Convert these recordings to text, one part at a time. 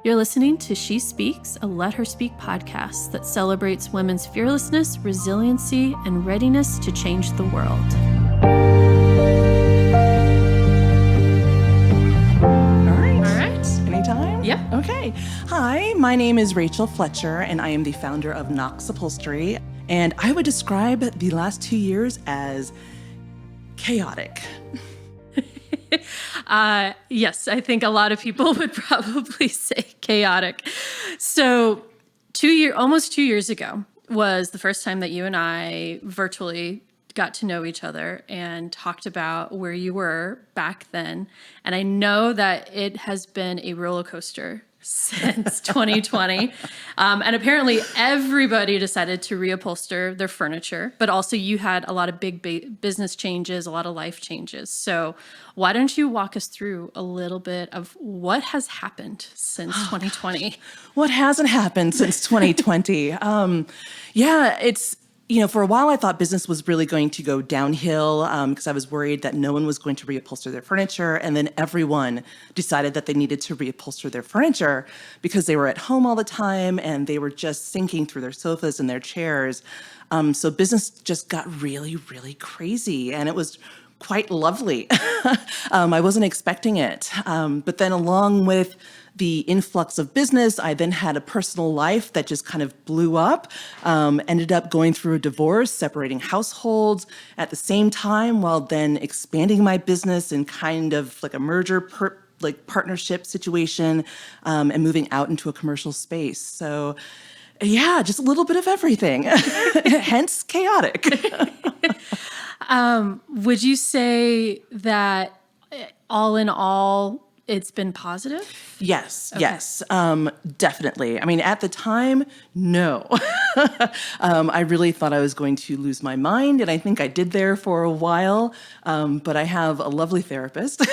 You're listening to She Speaks, a Let Her Speak podcast that celebrates women's fearlessness, resiliency, and readiness to change the world. All right. Anytime? Yeah. Okay. Hi, my name is Rachel Fletcher, and I am the founder of Knox Upholstery. And I would describe the last 2 years as chaotic. Yes, I think a lot of people would probably say chaotic. So almost 2 years ago was the first time that you and I virtually got to know each other and talked about where you were back then. And I know that it has been a roller coaster since 2020. And apparently everybody decided to reupholster their furniture, but also you had a lot of big business changes, a lot of life changes. So why don't you walk us through a little bit of what has happened since 2020? Gosh. What hasn't happened since 2020? For a while I thought business was really going to go downhill because I was worried that no one was going to reupholster their furniture. And then everyone decided that they needed to reupholster their furniture because they were at home all the time and they were just sinking through their sofas and their chairs. So business just got really, really crazy. And it was quite lovely. I wasn't expecting it. But then along with the influx of business, I then had a personal life that just kind of blew up, ended up going through a divorce, separating households at the same time, while then expanding my business in kind of like a merger partnership situation, and moving out into a commercial space. So yeah, just a little bit of everything, hence chaotic. Would you say that all in all, it's been positive? Yes, Okay. yes, definitely. I mean, at the time, no. I really thought I was going to lose my mind, and I think I did there for a while. But I have a lovely therapist,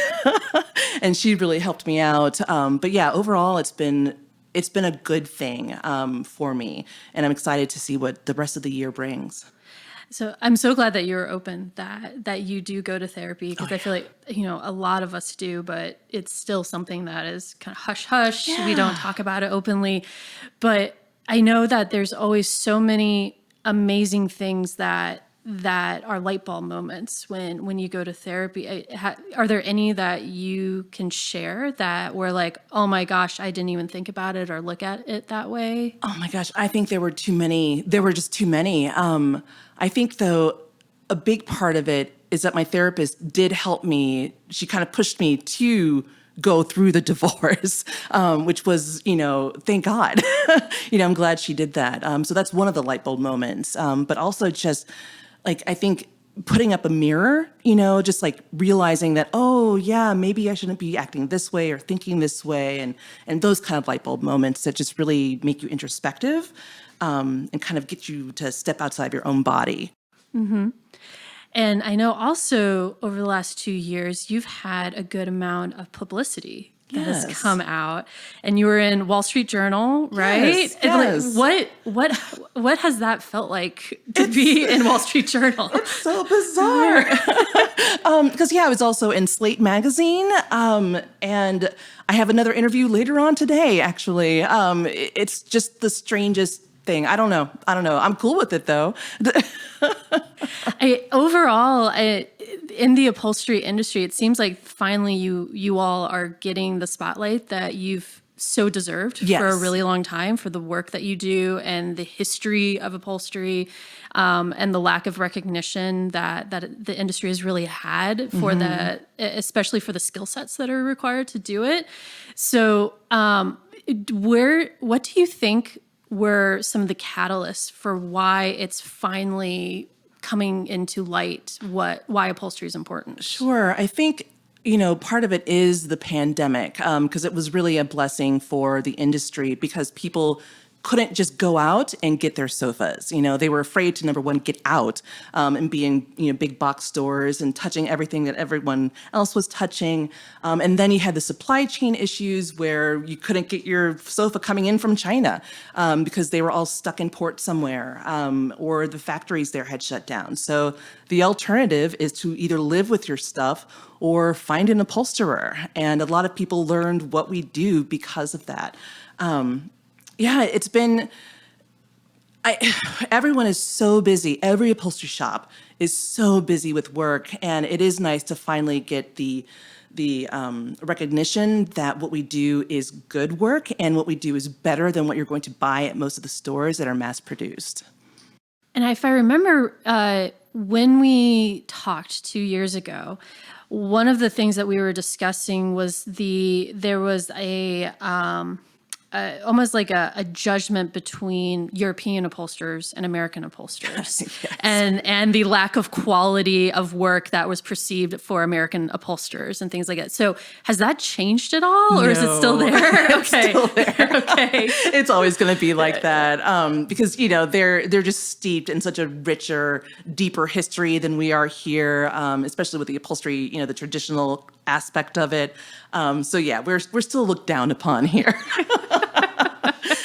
and she really helped me out. But yeah, overall, it's been a good thing for me, and I'm excited to see what the rest of the year brings. So I'm so glad that you're open, that you do go to therapy, because I feel like, a lot of us do, but it's still something that is kind of hush hush. Yeah. We don't talk about it openly. But I know that there's always so many amazing things that are light bulb moments when you go to therapy. Are there any that you can share that were like, oh my gosh, I didn't even think about it or look at it that way? Oh my gosh, I think there were too many. There were just too many. I think, though, a big part of it is that my therapist did help me. She kind of pushed me to go through the divorce, which was, thank God. I'm glad she did that. So that's one of the light bulb moments. But also just, I think putting up a mirror, just realizing that, oh yeah, maybe I shouldn't be acting this way or thinking this way. And those kind of light bulb moments that just really make you introspective, and kind of get you to step outside of your own body. Mm-hmm. And I know also over the last 2 years, you've had a good amount of publicity that has come out, and you were in Wall Street Journal, right? Yes. What has that felt like to be in Wall Street Journal? It's so bizarre. Because I was also in Slate magazine, and I have another interview later on today. Actually, it's just the strangest thing. I don't know. I'm cool with it though. Overall, in the upholstery industry, it seems like finally you all are getting the spotlight that you've so deserved for a really long time, for the work that you do and the history of upholstery, and the lack of recognition that the industry has really had for especially for the skill sets that are required to do it. So, what do you think were some of the catalysts for why it's finally coming into light why upholstery is important? Sure. I think, part of it is the pandemic, because it was really a blessing for the industry because people couldn't just go out and get their sofas. They were afraid to, number one, get out and be in big box stores and touching everything that everyone else was touching. And then you had the supply chain issues where you couldn't get your sofa coming in from China because they were all stuck in port somewhere, or the factories there had shut down. So the alternative is to either live with your stuff or find an upholsterer. And a lot of people learned what we do because of that. It's been, everyone is so busy. Every upholstery shop is so busy with work. And it is nice to finally get the recognition that what we do is good work and what we do is better than what you're going to buy at most of the stores that are mass produced. And if I remember, when we talked 2 years ago, one of the things that we were discussing was there was almost like a judgment between European upholsterers and American upholsterers. Yes. and the lack of quality of work that was perceived for American upholsterers and things like that. So has that changed at all, or is it still there? It's still there. Okay. It's always going to be like that because, they're just steeped in such a richer, deeper history than we are here, especially with the upholstery, the traditional aspect of it. We're still looked down upon here.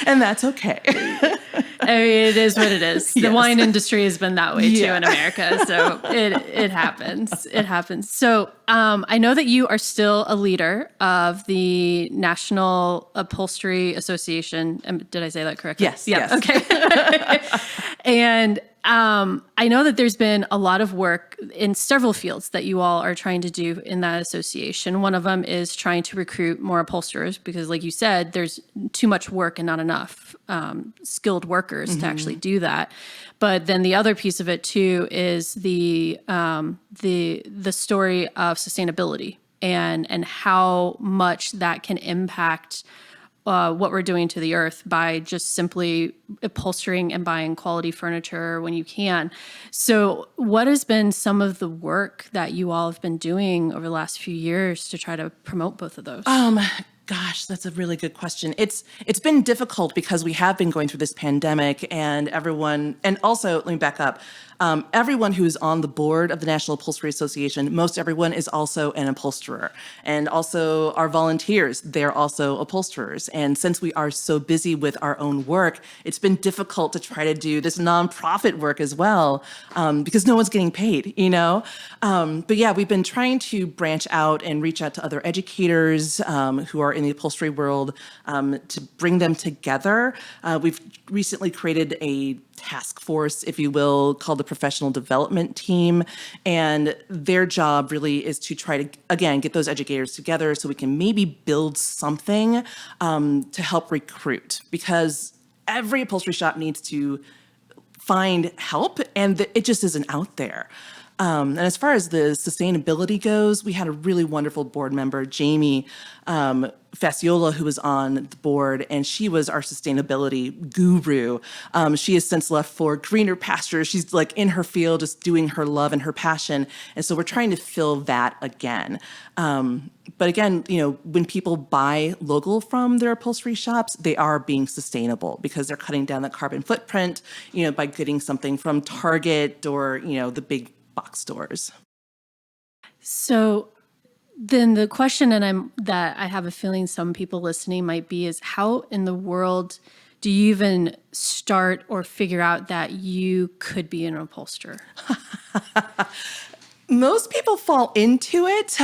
And that's okay. I mean, it is what it is. Yes. The wine industry has been that way too in America. So it happens. It happens. So I know that you are still a leader of the National Upholstery Association. Did I say that correctly? Yes. Yeah. Yes. Okay. And I know that there's been a lot of work in several fields that you all are trying to do in that association. One of them is trying to recruit more upholsterers because, like you said, there's too much work and not enough skilled workers to actually do that. But then the other piece of it too is the story of sustainability and how much that can impact what we're doing to the earth by just simply upholstering and buying quality furniture when you can. So what has been some of the work that you all have been doing over the last few years to try to promote both of those? Gosh, that's a really good question. It's been difficult because we have been going through this pandemic and also, let me back up. Everyone who is on the board of the National Upholstery Association, most everyone is also an upholsterer. And also our volunteers, they're also upholsterers. And since we are so busy with our own work, it's been difficult to try to do this nonprofit work as well, because no one's getting paid, we've been trying to branch out and reach out to other educators who are in the upholstery world to bring them together. We've recently created a task force, if you will, called the Professional Development Team. And their job really is to try to, again, get those educators together so we can maybe build something to help recruit. Because every upholstery shop needs to find help, and it just isn't out there. And as far as the sustainability goes, we had a really wonderful board member, Jamie Fasciola, who was on the board, and she was our sustainability guru. She has since left for greener pastures. She's like in her field, just doing her love and her passion. And so we're trying to fill that again. But again, when people buy local from their upholstery shops, they are being sustainable because they're cutting down the carbon footprint, by getting something from Target or, the big box stores. So then the question that I have a feeling some people listening might be is how in the world do you even start or figure out that you could be an upholsterer? Most people fall into it.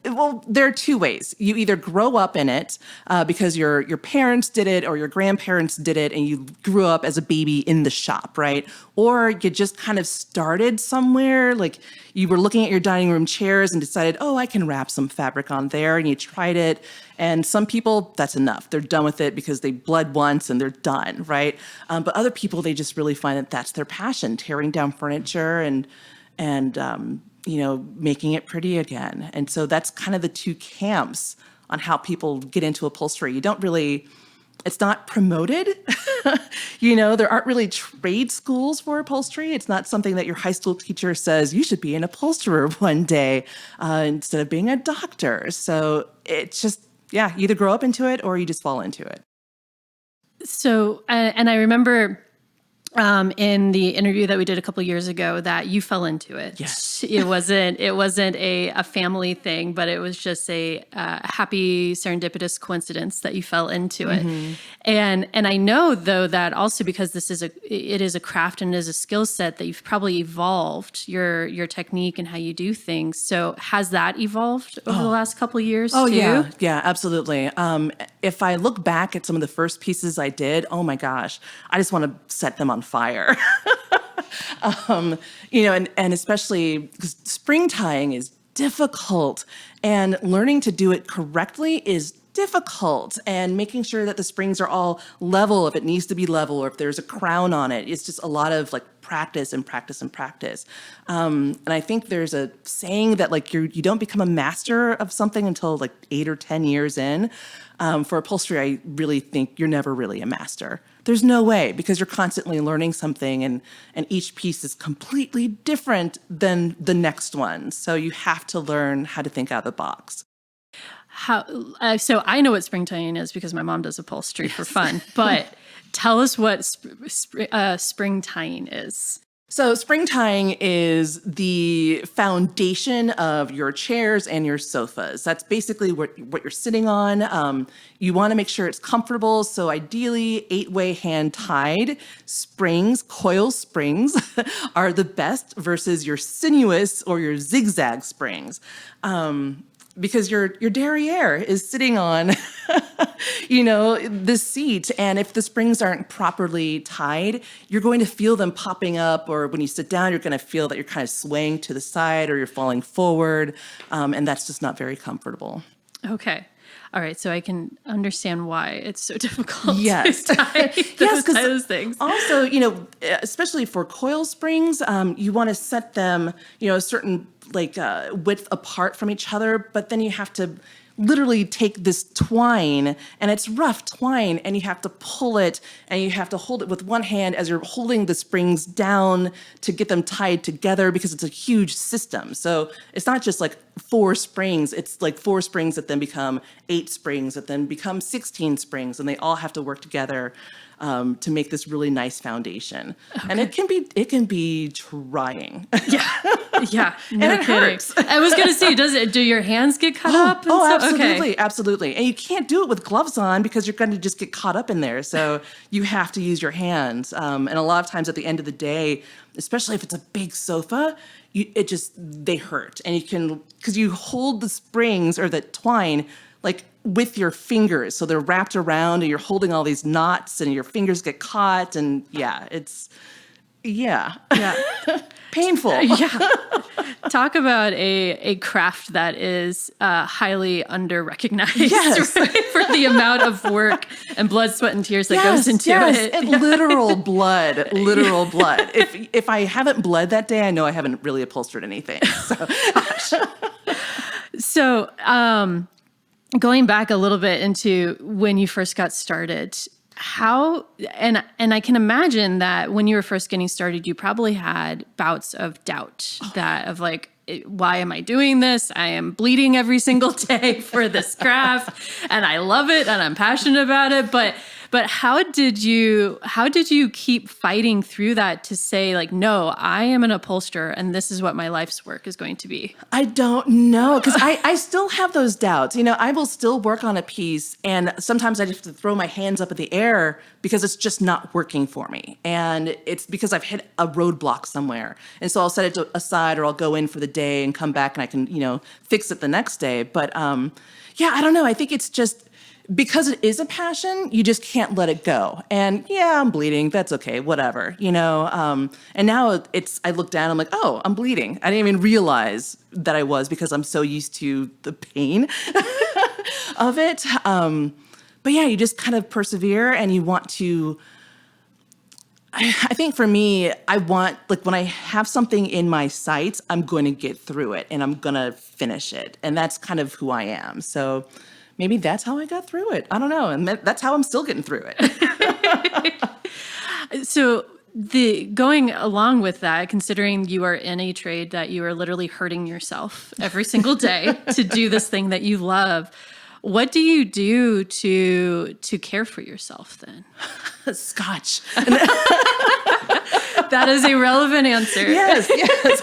Well, there are two ways. You either grow up in it because your parents did it or your grandparents did it and you grew up as a baby in the shop, right? Or you just kind of started somewhere, like you were looking at your dining room chairs and decided, oh, I can wrap some fabric on there, and you tried it. And some people, that's enough. They're done with it because they bled once and they're done, right? But other people, they just really find that that's their passion, tearing down furniture and making it pretty again. And so that's kind of the two camps on how people get into upholstery. It's not promoted. There aren't really trade schools for upholstery. It's not something that your high school teacher says, you should be an upholsterer one day instead of being a doctor. So it's just, either grow up into it or you just fall into it. So, and I remember in the interview that we did a couple of years ago that you fell into it. Yes. It wasn't a family thing, but it was just a happy serendipitous coincidence that you fell into it. And I know though that also because it is a craft and it is a skill set that you've probably evolved your technique and how you do things. So has that evolved over the last couple of years too? Yeah, absolutely. If I look back at some of the first pieces I did, oh my gosh, I just want to set them on fire. And especially because spring tying is difficult and learning to do it correctly is difficult, and making sure that the springs are all level if it needs to be level or if there's a crown on it. It's just a lot of like practice and practice and practice. And I think there's a saying that like you don't become a master of something until like 8 or 10 years in. For upholstery, I really think you're never really a master. There's no way, because you're constantly learning something, and each piece is completely different than the next one. So you have to learn how to think out of the box. So I know what spring tying is because my mom does upholstery for fun, but tell us what spring tying is. So spring tying is the foundation of your chairs and your sofas. That's basically what you're sitting on. You want to make sure it's comfortable. So ideally, 8-way hand tied springs, coil springs, are the best versus your sinuous or your zigzag springs. Because your derriere is sitting on, the seat. And if the springs aren't properly tied, you're going to feel them popping up. Or when you sit down, you're going to feel that you're kind of swaying to the side or you're falling forward. And that's just not very comfortable. Okay. All right. So I can understand why it's so difficult Yes. to tie those things. Also, especially for coil springs, you want to set them, a certain width apart from each other, but then you have to literally take this twine, and it's rough twine, and you have to pull it, and you have to hold it with one hand as you're holding the springs down to get them tied together, because it's a huge system. So it's not just like 4 springs, it's like 4 springs that then become 8 springs that then become 16 springs, and they all have to work together to make this really nice foundation. Okay. And it can be trying. Yeah, no and it kidding. hurts. I was gonna say, do your hands get cut up? Absolutely, Okay. absolutely. And you can't do it with gloves on because you're going to just get caught up in there. So you have to use your hands. And a lot of times at the end of the day, especially if it's a big sofa, they hurt. And because you hold the springs or the twine like with your fingers. So they're wrapped around and you're holding all these knots and your fingers get caught. And yeah. Painful. Yeah. Talk about a craft that is highly under-recognized. Yes. Right? For the amount of work and blood, sweat, and tears that goes into it. And literal blood. If I haven't bled that day, I know I haven't really upholstered anything. So, going back a little bit into when you first got started, and I can imagine that when you were first getting started, you probably had bouts of doubt of like, why am I doing this? I am bleeding every single day for this craft and I love it and I'm passionate about it. But how did you keep fighting through that to say like, no, I am an upholsterer and this is what my life's work is going to be? I don't know, because I still have those doubts. I will still work on a piece and sometimes I just have to throw my hands up in the air because it's just not working for me. And it's because I've hit a roadblock somewhere. And so I'll set it aside or I'll go in for the day and come back and I can, fix it the next day. But I don't know. I think it's just, because it is a passion, you just can't let it go. And I'm bleeding. That's okay. Whatever, And now I look down, I'm like, oh, I'm bleeding. I didn't even realize that I was because I'm so used to the pain of it. But you just kind of persevere and you want to, I think for me, I want, like when I have something in my sights, I'm going to get through it and I'm going to finish it. And that's kind of who I am. So maybe that's how I got through it. I don't know. And that's how I'm still getting through it. So going along with that, considering you are in a trade that you are literally hurting yourself every single day to do this thing that you love, What do you do to care for yourself then? Scotch. That is a relevant answer. Yes, yes.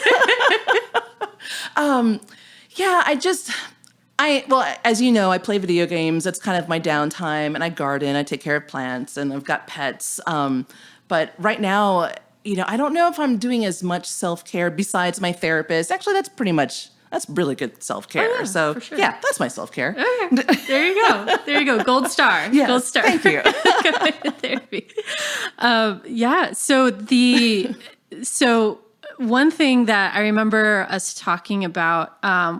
Yeah, well, as you know, I play video games. That's kind of my downtime, and I garden. I take care of plants, and I've got pets. But right now, I don't know if I'm doing as much self-care besides my therapist. Actually, that's really good self-care. Oh, yeah, So for sure. yeah, that's my self-care. Okay. There you go. There you go. Gold star. Yes, Gold star. thank you. Therapy. Yeah. So one thing that I remember us talking about,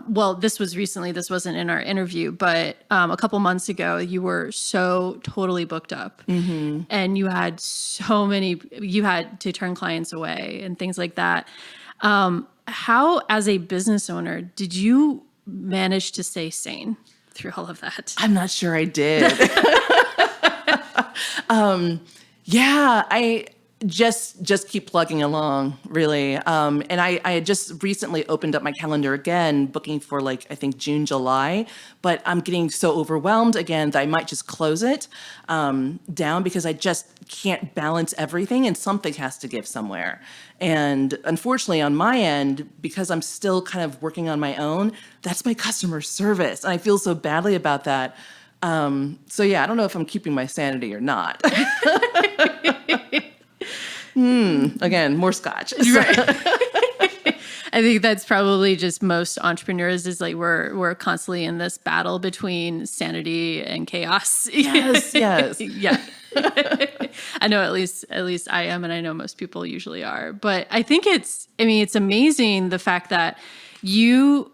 well, this was recently, this wasn't in our interview, but a couple months ago, you were so totally booked up and you had you had to turn clients away and things like that. How, as a business owner, did you manage to stay sane through all of that? I'm not sure I did. Yeah, I just keep plugging along, really. And I had just recently opened up my calendar again, booking for I think June, July, but I'm getting so overwhelmed again that I might just close it down because I just can't balance everything and something has to give somewhere. And unfortunately on my end, because I'm still kind of working on my own, that's my customer service. And I feel so badly about that. So yeah, I don't know if I'm keeping my sanity or not. Again, more scotch. Right. I think that's probably just most entrepreneurs is we're constantly in this battle between sanity and chaos. Yes, yes. Yeah. I know at least I am, and I know most people usually are. But I think it's amazing the fact that you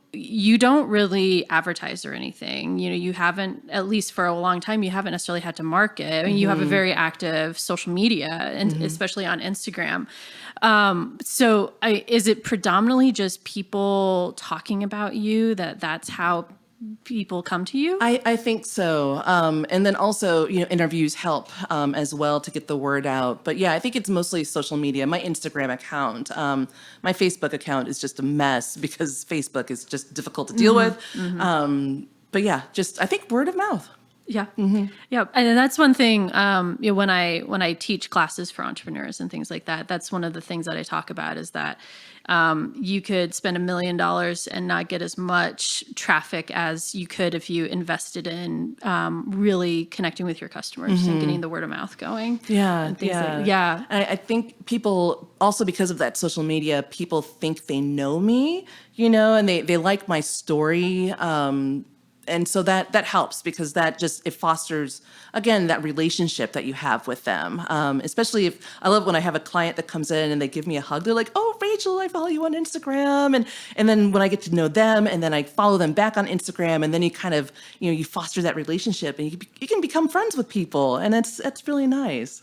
don't really advertise or anything. You haven't, at least for a long time, you haven't necessarily had to market. You have a very active social media, and especially on Instagram. So is it predominantly just people talking about you that's how people come to you? I think so. And then also, interviews help as well to get the word out. But yeah, I think it's mostly social media. My Instagram account, my Facebook account is just a mess because Facebook is just difficult to deal with. But yeah, just I think word of mouth. Yeah. Yeah. And that's one thing, when I teach classes for entrepreneurs and things like that, that's one of the things that I talk about is that you could spend $1 million and not get as much traffic as you could if you invested in really connecting with your customers and getting the word of mouth going. Yeah. And things Yeah. like, yeah. I think people also, because of that social media, people think they know me, and they like my story. And so that helps because it fosters, again, that relationship that you have with them. Especially if I love when I have a client that comes in and they give me a hug. They're like, "Oh, Rachel, I follow you on Instagram." And then when I get to know them and then I follow them back on Instagram and then you kind of, you foster that relationship and you can become friends with people. And that's really nice.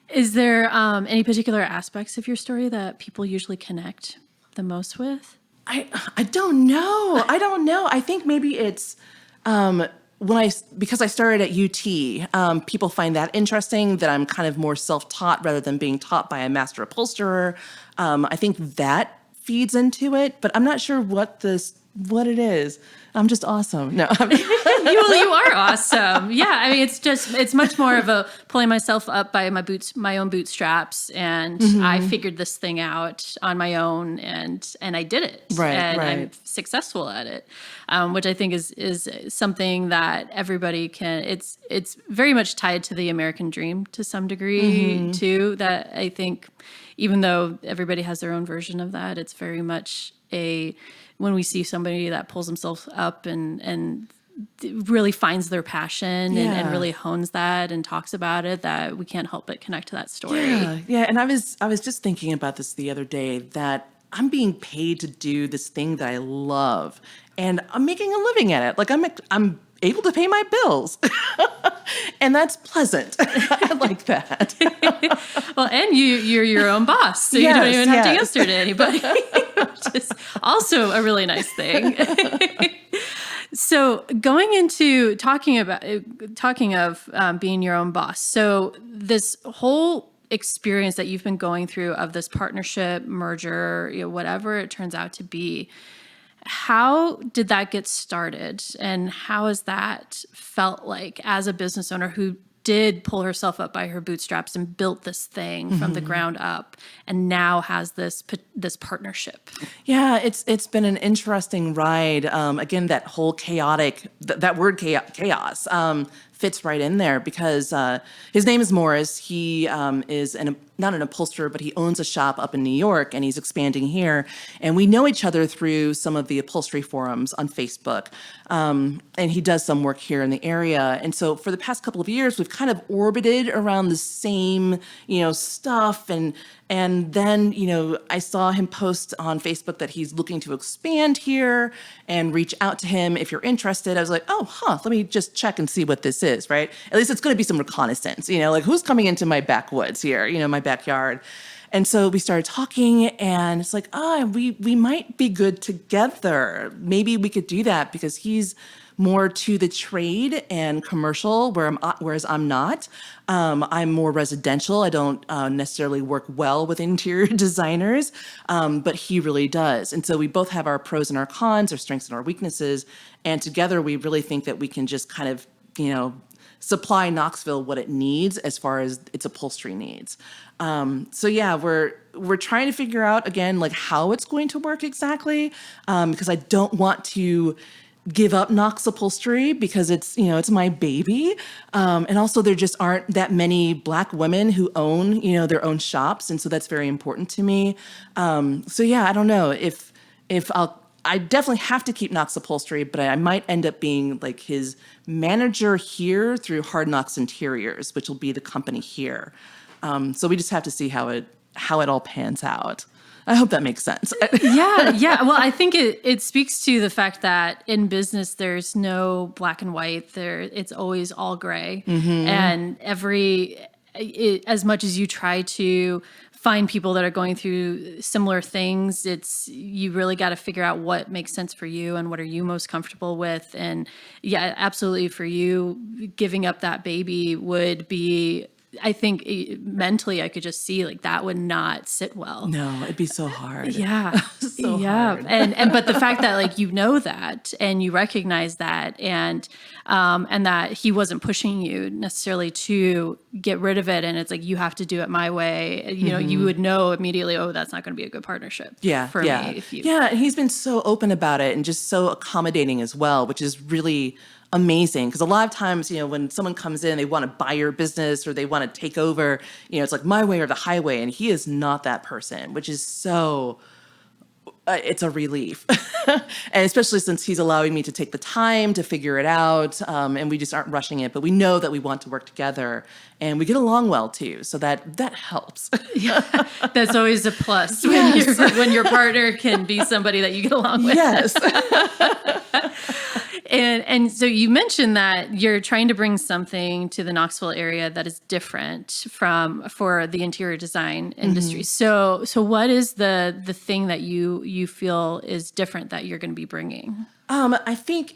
Is there any particular aspects of your story that people usually connect the most with? I don't know. I think maybe it's because I started at UT, people find that interesting that I'm kind of more self-taught rather than being taught by a master upholsterer. I think that feeds into it, but I'm not sure what it is. I'm just awesome. No, You are awesome. Yeah, it's much more of a pulling myself up by my own bootstraps, and I figured this thing out on my own, and I did it, Right, and right. I'm successful at it, which I think is something that everybody can. It's very much tied to the American dream to some degree too. That I think, even though everybody has their own version of that, it's very much when we see somebody that pulls themselves up and really finds their passion and really hones that and talks about it, that we can't help but connect to that story. Yeah. And I was just thinking about this the other day that I'm being paid to do this thing that I love, and I'm making a living at it. Like I'm able to pay my bills, and that's pleasant. I like that. Well, and you're your own boss, so you don't even have to answer to anybody, which is also a really nice thing. So going into talking of being your own boss. So this whole experience that you've been going through of this partnership, merger, whatever it turns out to be, How did that get started? And how has that felt like as a business owner who did pull herself up by her bootstraps and built this thing from the ground up and now has this partnership? Yeah, it's been an interesting ride. Again, that whole chaotic, that word chaos fits right in there because his name is Morris. He is not an upholsterer, but he owns a shop up in New York, and he's expanding here. And we know each other through some of the upholstery forums on Facebook. And he does some work here in the area. And so for the past couple of years, we've kind of orbited around the same, stuff. And then, I saw him post on Facebook that he's looking to expand here and reach out to him if you're interested. I was like, let me just check and see what this is, right? At least it's going to be some reconnaissance, like who's coming into my backwoods here, my backyard. And so we started talking, and it's like, we might be good together. Maybe we could do that because he's more to the trade and commercial, whereas I'm not. I'm more residential. I don't necessarily work well with interior designers, but he really does. And so we both have our pros and our cons, our strengths and our weaknesses. And together we really think that we can just kind of, supply Knoxville what it needs as far as its upholstery needs. So yeah, we're trying to figure out again, like how it's going to work exactly, because I don't want to give up Knox Upholstery because it's my baby. And also there just aren't that many Black women who own, their own shops. And so that's very important to me. So yeah, I don't know if I definitely have to keep Knox Upholstery, but I might end up being like his manager here through Hard Knocks Interiors, which will be the company here. So we just have to see how it all pans out. I hope that makes sense. Yeah. Well, I think it speaks to the fact that in business, there's no black and white. It's always all gray. And as much as you try to find people that are going through similar things, you really got to figure out what makes sense for you and what are you most comfortable with. And yeah, absolutely, for you, giving up that baby would be, I think mentally I could just see like that would not sit well. No, it'd be so hard. Yeah. So hard. And but the fact that like that and you recognize that and that he wasn't pushing you necessarily to get rid of it, and it's like you have to do it my way. You would know immediately, that's not going to be a good partnership. For me. And he's been so open about it and just so accommodating as well, which is really amazing. Because a lot of times, when someone comes in, they want to buy your business or they want to take over, it's like my way or the highway. And he is not that person, which is so, it's a relief. And especially since he's allowing me to take the time to figure it out. And we just aren't rushing it, but we know that we want to work together and we get along well too. So that helps. Yeah, that's always a plus when your partner can be somebody that you get along with. Yes. And so you mentioned that you're trying to bring something to the Knoxville area that is different for the interior design industry. So what is the thing that you feel is different that you're going to be bringing? I think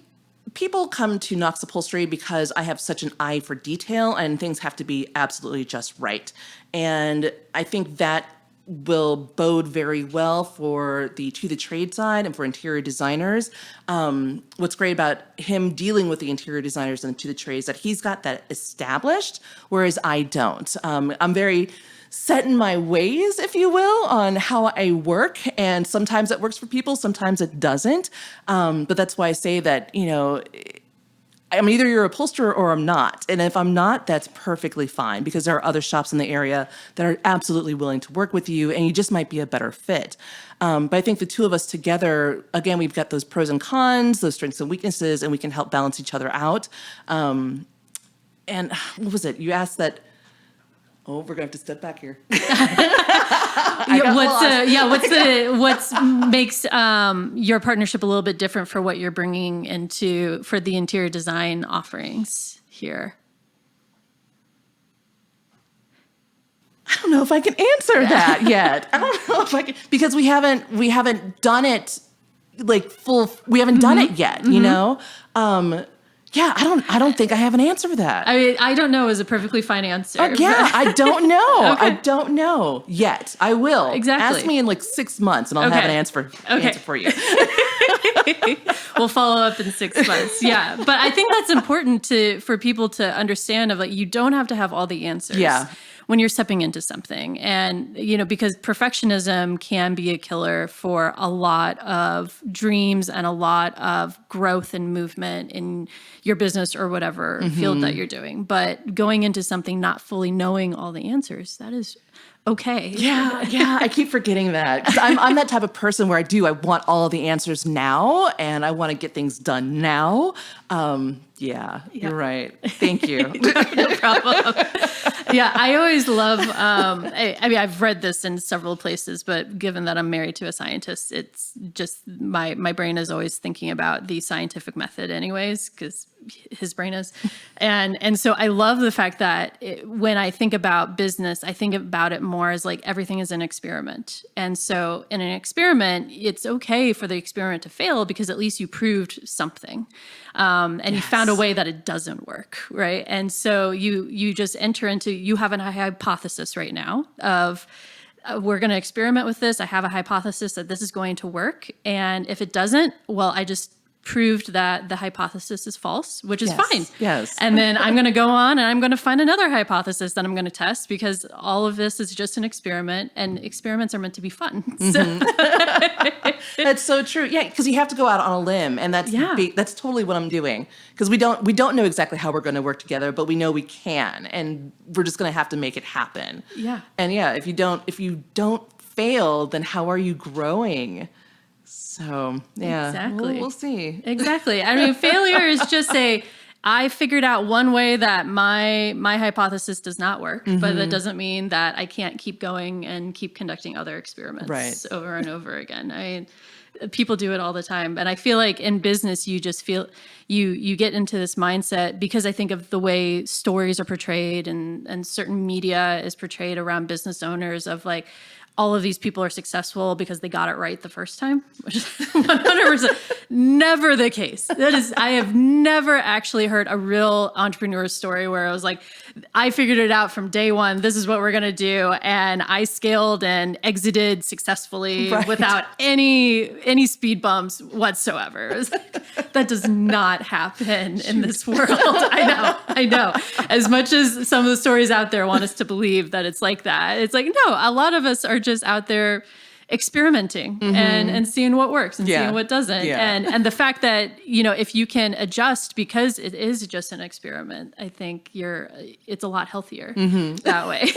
people come to Knox Upholstery because I have such an eye for detail and things have to be absolutely just right. And I think that will bode very well for the trade side and for interior designers. What's great about him dealing with the interior designers and to the trade is that he's got that established, whereas I don't. I'm very set in my ways, if you will, on how I work. And sometimes it works for people, sometimes it doesn't. But that's why I say that, I'm either your upholsterer or I'm not. And if I'm not, that's perfectly fine because there are other shops in the area that are absolutely willing to work with you and you just might be a better fit. But I think the two of us together, again, we've got those pros and cons, those strengths and weaknesses, and we can help balance each other out. And what was it? You asked that. Oh, we're gonna have to step back here. What makes your partnership a little bit different for what you're bringing for the interior design offerings here? I don't know if I can answer that yet. I don't know if I can, because we haven't done it like full. We haven't done it yet. Yeah, I don't think I have an answer for that. I mean, I don't know is a perfectly fine answer. I don't know. Okay. I don't know yet. I will. Exactly. Ask me in like 6 months and I'll have an answer for you. We'll follow up in 6 months. Yeah. But I think that's important for people to understand of like, you don't have to have all the answers. Yeah. When you're stepping into something. And, because perfectionism can be a killer for a lot of dreams and a lot of growth and movement in your business or whatever field that you're doing. But going into something not fully knowing all the answers, that is okay. Yeah. I keep forgetting that. 'Cause I'm that type of person where I want all the answers now and I want to get things done now. You're right. Thank you. No problem. Yeah, I always love, I've read this in several places, but given that I'm married to a scientist, it's just my brain is always thinking about the scientific method anyways, because his brain is. And so I love the fact that when I think about business, I think about it more as like everything is an experiment. And so in an experiment, it's okay for the experiment to fail because at least you proved something. And you found a way that it doesn't work, right? And so you just enter into, you have a hypothesis right now of we're going to experiment with this. I have a hypothesis that this is going to work. And if it doesn't, well, I just proved that the hypothesis is false, which is fine. Yes. And then I'm going to go on and I'm going to find another hypothesis that I'm going to test because all of this is just an experiment and experiments are meant to be fun. So. That's so true. Yeah, because you have to go out on a limb, and that's totally what I'm doing. Because we don't know exactly how we're going to work together, but we know we can, and we're just going to have to make it happen. Yeah. And if you don't fail, then how are you growing? So Exactly. we'll see. Exactly. I mean, failure is just I figured out one way that my hypothesis does not work, but that doesn't mean that I can't keep going and keep conducting other experiments over and over again. I mean, people do it all the time. And I feel like in business, you just feel you get into this mindset because I think of the way stories are portrayed and certain media is portrayed around business owners of like, all of these people are successful because they got it right the first time, which is 100% never the case. I have never actually heard a real entrepreneur story where I was like, I figured it out from day one. This is what we're going to do. And I scaled and exited successfully without any speed bumps whatsoever. It was like, that does not happen in this world. I know. As much as some of the stories out there want us to believe that it's like that, it's like, no, a lot of us are just out there experimenting and seeing what works and seeing what doesn't. And the fact that, if you can adjust because it is just an experiment, I think it's a lot healthier that way.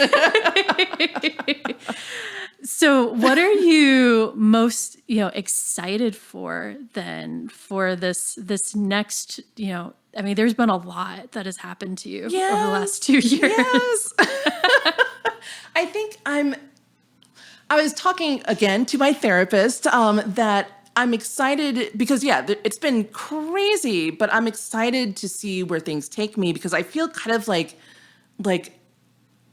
So what are you most, excited for then for this next, I mean, there's been a lot that has happened to you over the last 2 years. Yes. I think I was talking again to my therapist that I'm excited because, it's been crazy, but I'm excited to see where things take me because I feel kind of like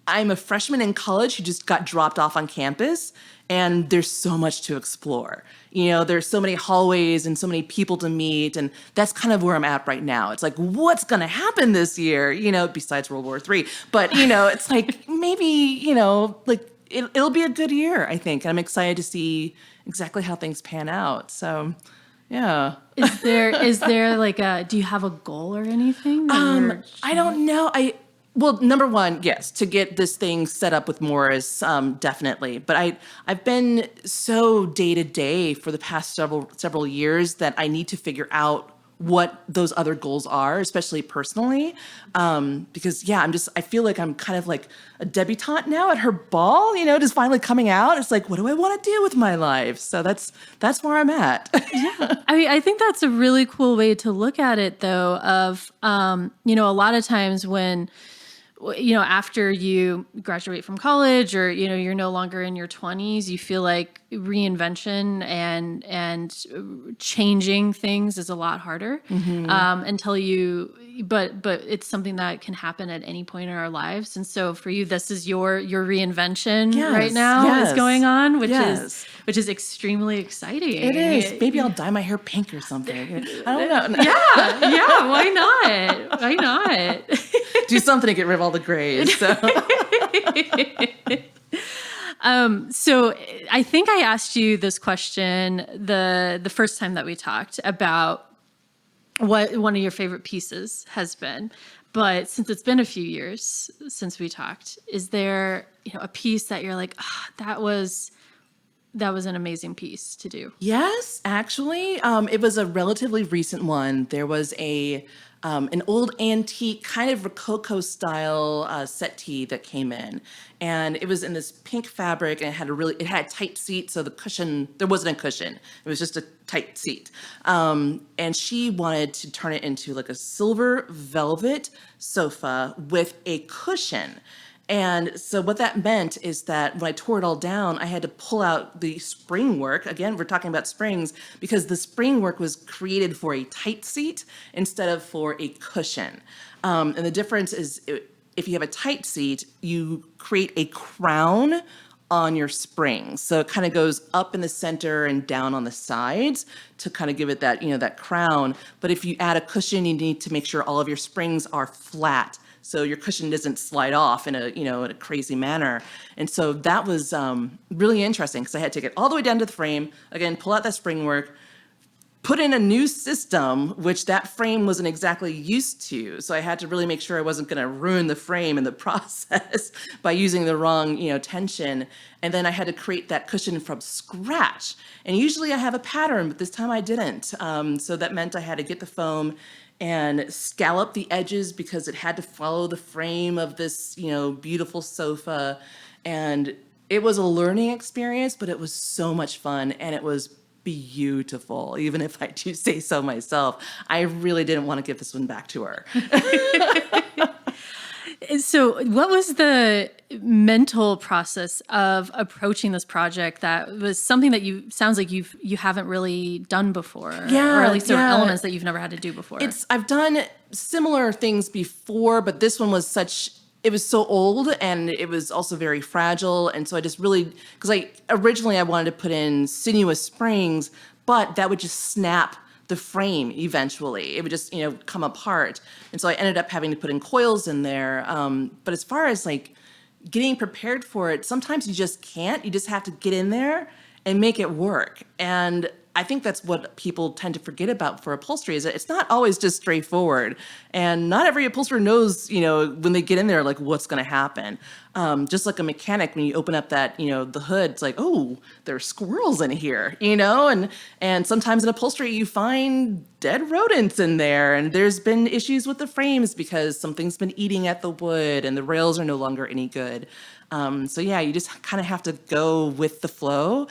I'm a freshman in college who just got dropped off on campus and there's so much to explore. There's so many hallways and so many people to meet. And that's kind of where I'm at right now. It's like, what's going to happen this year, besides World War III. But, it's like maybe, it'll be a good year, I think. And I'm excited to see exactly how things pan out. So, yeah. Is there like do you have a goal or anything? I don't know. Well, number one, yes, to get this thing set up with Morris, definitely. But I've been so day to day for the past several years that I need to figure out what those other goals are, especially personally. Because I feel like I'm kind of like a debutante now at her ball, just finally coming out. It's like, what do I want to do with my life? So that's where I'm at. Yeah. I mean, I think that's a really cool way to look at it though, of, a lot of times when, after you graduate from college or, you're no longer in your 20s, you feel like reinvention and changing things is a lot harder but it's something that can happen at any point in our lives. And so for you, this is your reinvention right now is going on, which is extremely exciting. It is. Maybe I'll dye my hair pink or something. I don't know. Yeah. Why not? Why not? Do something to get rid of all the grays. So. So I think I asked you this question the first time that we talked about what one of your favorite pieces has been. But since it's been a few years since we talked, is there, a piece that you're like, that was an amazing piece to do? Yes, actually, it was a relatively recent one. There was an old antique kind of Rococo style settee that came in, and it was in this pink fabric, and it had a tight seat, so there wasn't a cushion. It was just a tight seat, and she wanted to turn it into like a silver velvet sofa with a cushion. And so what that meant is that when I tore it all down, I had to pull out the spring work. Again, we're talking about springs because the spring work was created for a tight seat instead of for a cushion. And the difference is if you have a tight seat, you create a crown on your springs. So it kind of goes up in the center and down on the sides to kind of give it that, that crown. But if you add a cushion, you need to make sure all of your springs are flat, so your cushion doesn't slide off in a crazy manner. And so that was really interesting because I had to take it all the way down to the frame, again, pull out that spring work, put in a new system, which that frame wasn't exactly used to. So I had to really make sure I wasn't going to ruin the frame in the process by using the wrong, tension. And then I had to create that cushion from scratch. And usually I have a pattern, but this time I didn't. So that meant I had to get the foam and scallop the edges because it had to follow the frame of this, beautiful sofa. And it was a learning experience, but it was so much fun, and it was beautiful, even if I do say so myself. I really didn't want to give this one back to her. So what was the mental process of approaching this project that was something that sounds like you haven't really done before, or at least there were elements that you've never had to do before? I've done similar things before, but this one was it was so old, and it was also very fragile. And so I just really, because originally I wanted to put in sinuous springs, but that would just snap the frame eventually. It would just, come apart. And so I ended up having to put in coils in there. But as far as getting prepared for it, sometimes you just can't. You just have to get in there and make it work. And I think that's what people tend to forget about for upholstery, is that it's not always just straightforward. And not every upholsterer knows, when they get in there, what's going to happen. Just like a mechanic, when you open up that, the hood, it's like, oh, there's squirrels in here, and sometimes in upholstery you find dead rodents in there, and there's been issues with the frames because something's been eating at the wood and the rails are no longer any good. So yeah, you just kind of have to go with the flow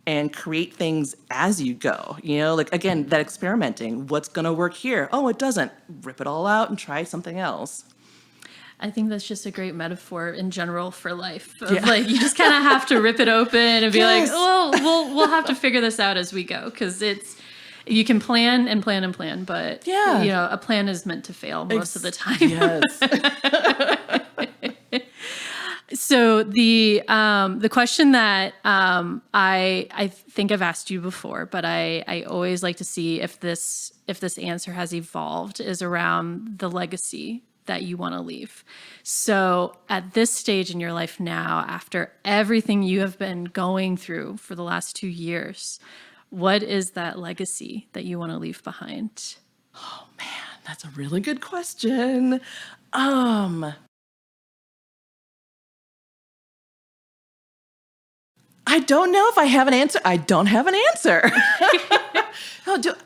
and create things as you go, again, that experimenting. What's going to work here? Oh, it doesn't. Rip it all out and try something else. I think that's just a great metaphor in general for life. You just kind of have to rip it open and be like, oh, we'll have to figure this out as we go, because you can plan and plan and plan, but a plan is meant to fail most of the time. Yes. So the question that I think I've asked you before, but I always like to see if this answer has evolved, is around the legacy that you want to leave. So at this stage in your life now, after everything you have been going through for the last 2 years, what is that legacy that you want to leave behind? Oh man, that's a really good question. I don't know if I have an answer. I don't have an answer. What legacy?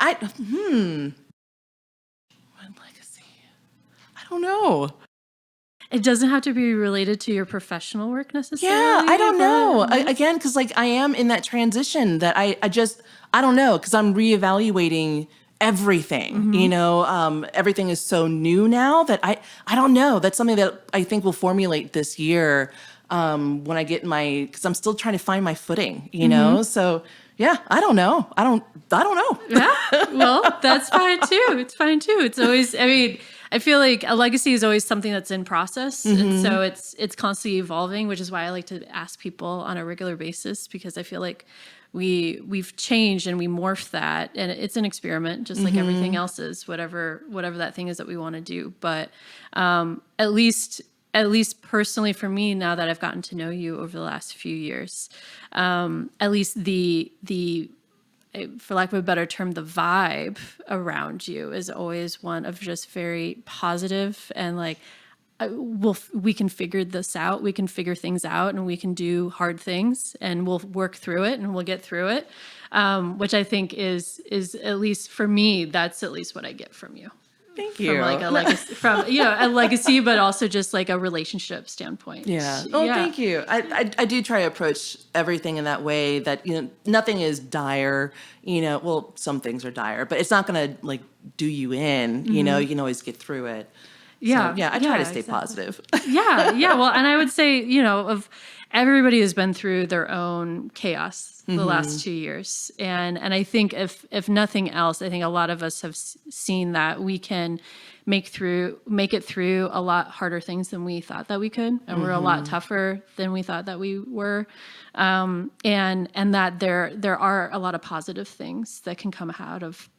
I don't know. It doesn't have to be related to your professional work necessarily. Yeah, I don't know. Again, because I am in that transition that I don't know, because I'm reevaluating everything. Everything is so new now that I don't know. That's something that I think will formulate this year. When I get because I'm still trying to find my footing, So yeah, I don't know. I don't know. Yeah, well, that's fine too. It's fine too. It's always, I feel like a legacy is always something that's in process. And so it's constantly evolving, which is why I like to ask people on a regular basis, because I feel like we've changed and we morph that, and it's an experiment, just like everything else is, whatever that thing is that we want to do. But at least at least personally for me, now that I've gotten to know you over the last few years, at least the for lack of a better term, the vibe around you is always one of just very positive and like, we can figure this out. We can figure things out, and we can do hard things, and we'll work through it, and we'll get through it. Which I think is at least for me, that's at least what I get from you. Thank you. From like a legacy, a legacy, but also just like a relationship standpoint. Yeah. Oh, yeah. Thank you. I do try to approach everything in that way that, nothing is dire, well, some things are dire, but it's not going to like do you in, you can always get through it. Yeah. So, I try to stay positive. Yeah. Well, and I would say, of everybody has been through their own chaos the last 2 years. And I think if nothing else, I think a lot of us have seen that we can make it through a lot harder things than we thought that we could. And we're a lot tougher than we thought that we were. And that there are a lot of positive things that can come out of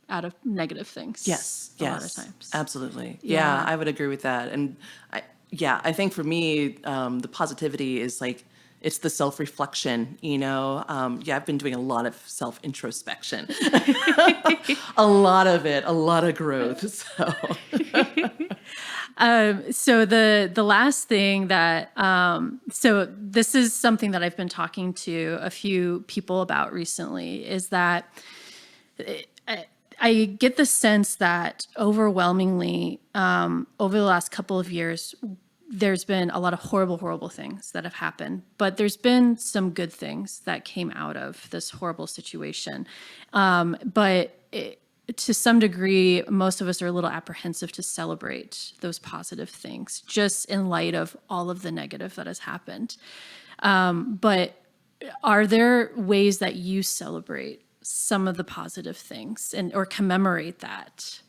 negative things. Yes. A lot of times. Absolutely. Yeah, I would agree with that. And I think for me, the positivity is like, it's the self-reflection, I've been doing a lot of self-introspection, a lot of growth. So the last thing that, so this is something that I've been talking to a few people about recently, is that I get the sense that overwhelmingly, over the last couple of years, there's been a lot of horrible things that have happened, but there's been some good things that came out of this horrible situation. To some degree, most of us are a little apprehensive to celebrate those positive things, just in light of all of the negative that has happened. But are there ways that you celebrate some of the positive things or commemorate that?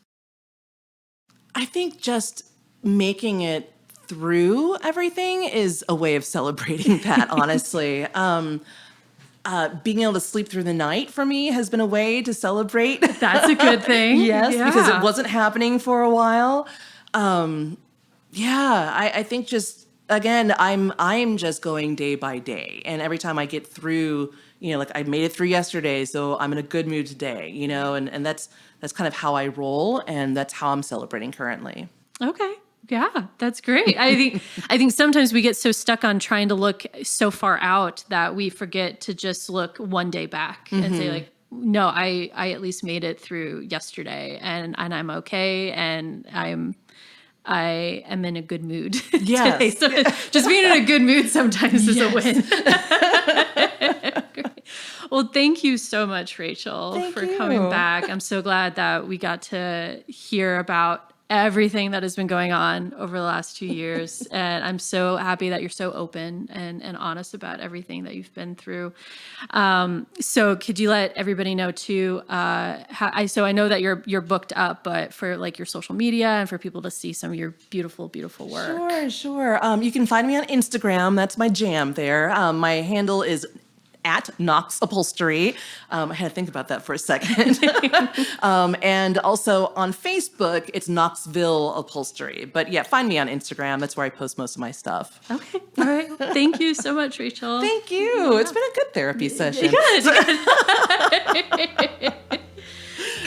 I think just making it through everything is a way of celebrating that, honestly. Being able to sleep through the night for me has been a way to celebrate. That's a good thing. Yes, because it wasn't happening for a while. I think just, again, I'm just going day by day. And every time I get through, like I made it through yesterday, so I'm in a good mood today, and that's kind of how I roll, and that's how I'm celebrating currently. Okay. Yeah, that's great. I think sometimes we get so stuck on trying to look so far out that we forget to just look one day back and say like, no, I at least made it through yesterday, and I'm okay, and I am in a good mood today. So just being in a good mood sometimes is a win. Great. Well, thank you so much, Rachel, for coming back. I'm so glad that we got to hear about everything that has been going on over the last 2 years. And I'm so happy that you're so open and honest about everything that you've been through. So could you let everybody know too, so I know that you're booked up, but for like your social media and for people to see some of your beautiful, beautiful work. Sure. You can find me on Instagram. That's my jam there. My handle is at Knox Upholstery. I had to think about that for a second. And also on Facebook, it's Knoxville Upholstery. But find me on Instagram. That's where I post most of my stuff. Okay. All right. Thank you so much, Rachel. Thank you. Yeah. It's been a good therapy session. Good.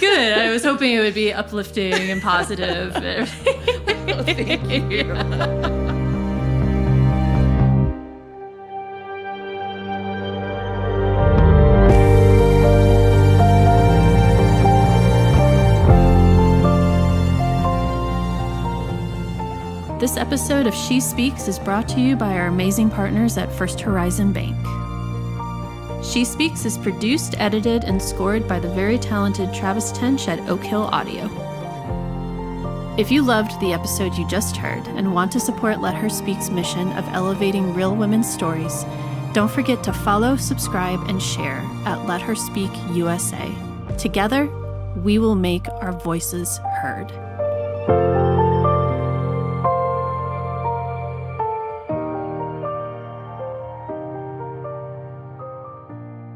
Good. I was hoping it would be uplifting and positive. Thank you. This episode of She Speaks is brought to you by our amazing partners at First Horizon Bank. She Speaks is produced, edited, and scored by the very talented Travis Tench at Oak Hill Audio. If you loved the episode you just heard and want to support Let Her Speak's mission of elevating real women's stories, don't forget to follow, subscribe, and share at Let Her Speak USA. Together, we will make our voices heard.